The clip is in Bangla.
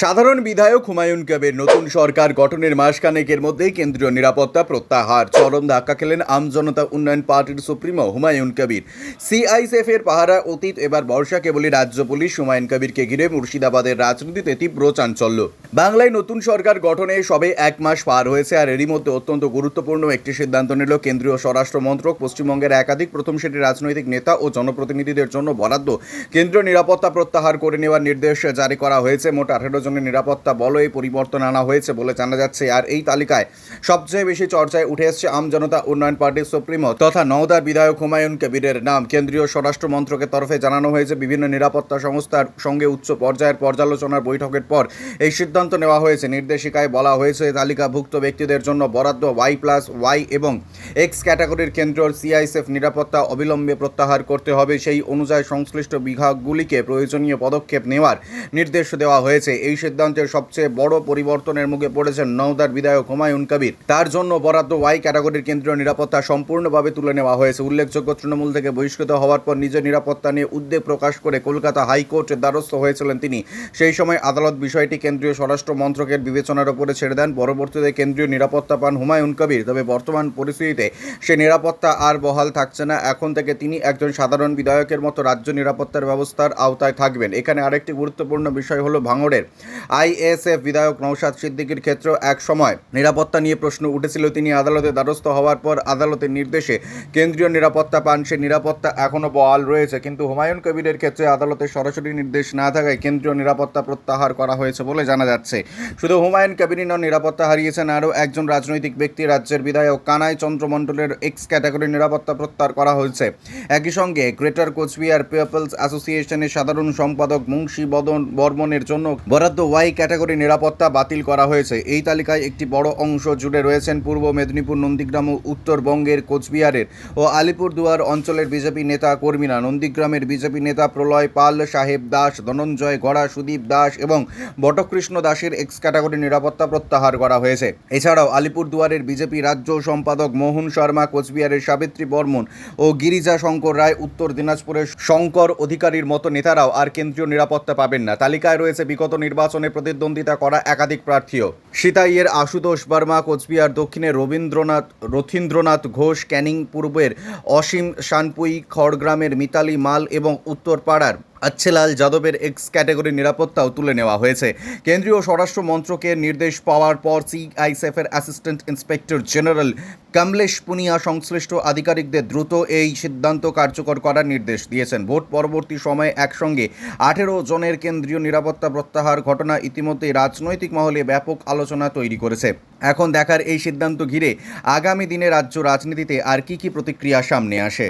সাধারণ বিধায়ক হুমায়ুন কবির নতুন সরকার গঠনের মাসখানেকের মধ্যেই কেন্দ্রীয় নিরাপত্তা প্রত্যাহার। চরম ধাক্কা খেলেন আমজনতা উন্নয়ন পার্টির সুপ্রিমো হুমায়ুন কবির। সিআইএসএফ এর পাহারা অতীত, এবার বর্ষা কেবলই রাজ্য পুলিশ। হুমায়ুন কবিরকে ঘিরে মুর্শিদাবাদের রাজনীতিতে তীব্র চাঞ্চল্য। বাংলায় নতুন সরকার গঠনে সবে এক মাস পার হয়েছে, আর এরই মধ্যে অত্যন্ত গুরুত্বপূর্ণ একটি সিদ্ধান্ত নিল কেন্দ্রীয় স্বরাষ্ট্র মন্ত্রক। পশ্চিমবঙ্গের একাধিক প্রথম সারির রাজনৈতিক নেতা ও জনপ্রতিনিধিদের জন্য বরাদ্দ কেন্দ্রীয় নিরাপত্তা প্রত্যাহার করে নেওয়ার নির্দেশ জারি করা হয়েছে। মোট 18 জনের নিরাপত্তা বলয়ে পরিবর্তন আনা হয়েছে বলে জানা যাচ্ছে। আর এই তালিকায় সবচেয়ে বেশি চর্চায় উঠে এসেছে আমজনতা উন্নয়ন পার্টির সুপ্রিমো তথা নওদার বিধায়ক হুমায়ুন কবিরের নাম। কেন্দ্রীয় স্বরাষ্ট্র মন্ত্রকের তরফে জানানো হয়েছে, বিভিন্ন নিরাপত্তা সংস্থার সঙ্গে উচ্চ পর্যায়ের পর্যালোচনার বৈঠকের পর এই সিদ্ধান্ত নেওয়া হয়েছে। নির্দেশিকায় বলা হয়েছে, তালিকাভুক্ত ব্যক্তিদের জন্য বরাদ্দ Y+Y এবং এক্স ক্যাটাগরির কেন্দ্রীয় সিআইএসএফ নিরাপত্তা অবিলম্বে প্রত্যাহার করতে হবে। সেই অনুযায়ী সংশ্লিষ্ট বিভাগগুলিকে প্রয়োজনীয় পদক্ষেপ নেওয়ার নির্দেশ দেওয়া হয়েছে। এই সিদ্ধান্তের সবচেয়ে বড় পরিবর্তনের মুখে পড়েছেন নওদার বিধায়ক হুমায়ুন কবির। তার জন্য বরাদ্দ Y ক্যাটাগরির কেন্দ্রীয় নিরাপত্তা সম্পূর্ণভাবে তুলে নেওয়া হয়েছে। উল্লেখযোগ্য, তৃণমূল থেকে বহিষ্কৃত হওয়ার পর নিজের নিরাপত্তা নিয়ে উদ্বেগ প্রকাশ করে কলকাতা হাইকোর্টের দ্বারস্থ হয়েছিলেন তিনি। সেই সময় আদালত বিষয়টি কেন্দ্রীয় স্বরাষ্ট্র মন্ত্রকের বিবেচনার উপরে ছেড়ে দেন। পরবর্তীতে কেন্দ্রীয় নিরাপত্তা পান হুমায়ুন কবির। তবে বর্তমান পরিস্থিতিতে সে নিরাপত্তা আর বহাল থাকছে না। এখন থেকে তিনি একজন সাধারণ বিধায়কের মতো রাজ্য নিরাপত্তার ব্যবস্থার আওতায় থাকবেন। এখানে আরেকটি গুরুত্বপূর্ণ বিষয় হলো, ভাঙড়ের আইএসএফ বিধায়ক নওশাদ সিদ্দিকীর ক্ষেত্রেও এক সময় নিরাপত্তা নিয়ে প্রশ্ন উঠেছিল। তিনি আদালতে দ্বারস্থ হওয়ার পর আদালতের নির্দেশে কেন্দ্রীয় নিরাপত্তা পান। সে নিরাপত্তা এখনও বহাল রয়েছে, কিন্তু হুমায়ুন কবিরের ক্ষেত্রে আদালতের সরাসরি নির্দেশ না থাকায় কেন্দ্রীয় নিরাপত্তা প্রত্যাহার করা হয়েছে বলে জানা যাচ্ছে। শুধু হুমায়ুন কবিরই নন, নিরাপত্তা হারিয়েছেন আরও একজন রাজনৈতিক ব্যক্তি। রাজ্যের বিধায়ক কানাই চন্দ্র মণ্ডলের এক্স ক্যাটাগরির নিরাপত্তা প্রত্যাহার করা হয়েছে। একই সঙ্গে গ্রেটার কোচবিহার পিপলস অ্যাসোসিয়েশনের সাধারণ সম্পাদক মুন্সী বর্মনের জন্য বরাদ্দ Y ক্যাটাগরি নিরাপত্তা বাতিল করা হয়েছে। এই তালিকায় একটি বড় অংশ জুড়ে রয়েছেন পূর্ব মেদিনীপুর, নন্দীগ্রাম ও উত্তরবঙ্গের কোচবিহারের ও আলিপুরদুয়ার অঞ্চলের বিজেপি নেতা কর্মীরা। নন্দীগ্রামের বিজেপি নেতা প্রলয় পাল, সাহেব দাস, ধনঞ্জয় গড়া, সুদীপ দাস এবং বটকৃষ্ণ দাসের এক্স ক্যাটাগরি নিরাপত্তা প্রত্যাহার করা হয়েছে। এছাড়াও আলিপুরদুয়ারের বিজেপি রাজ্য সম্পাদক মোহন শর্মা, কোচবিহারের সাবিত্রী বর্মন ও গিরিজা শঙ্কর রায়, উত্তর দিনাজপুরের শঙ্কর অধিকারীর মতো নেতারাও আর কেন্দ্রীয় নিরাপত্তা পাবেন না। তালিকায় রয়েছে বিগত নির্বাচনে প্রতিদ্বন্দ্বিতা করা একাধিক প্রার্থীও। সিতাইয়ের আশুতোষ বর্মা, কোচবিহার দক্ষিণের রথীন্দ্রনাথ ঘোষ, ক্যানিং পূর্বের অসীম শানপুই, খড়গ্রামের মিতালি মাল এবং উত্তরপাড়ার আচ্ছেলাল যাদবের এক্স ক্যাটাগরি নিরাপত্তাও তুলে নেওয়া হয়েছে। কেন্দ্রীয় স্বরাষ্ট্র মন্ত্রকের নির্দেশ পাওয়ার পর সিআইএসএফের assistant inspector general Kamlesh Punia সংশ্লিষ্ট আধিকারিকদের দ্রুত এই সিদ্ধান্ত কার্যকর করার নির্দেশ দিয়েছেন। ভোট পরবর্তী সময়ে একসঙ্গে 18 জনের কেন্দ্রীয় নিরাপত্তা প্রত্যাহার ঘটনা ইতিমধ্যেই রাজনৈতিক মহলে ব্যাপক আলোচনা তৈরি করেছে। এখন দেখার এই সিদ্ধান্ত ঘিরে আগামী দিনে রাজ্য রাজনীতিতে আর কি প্রতিক্রিয়া সামনে আসে।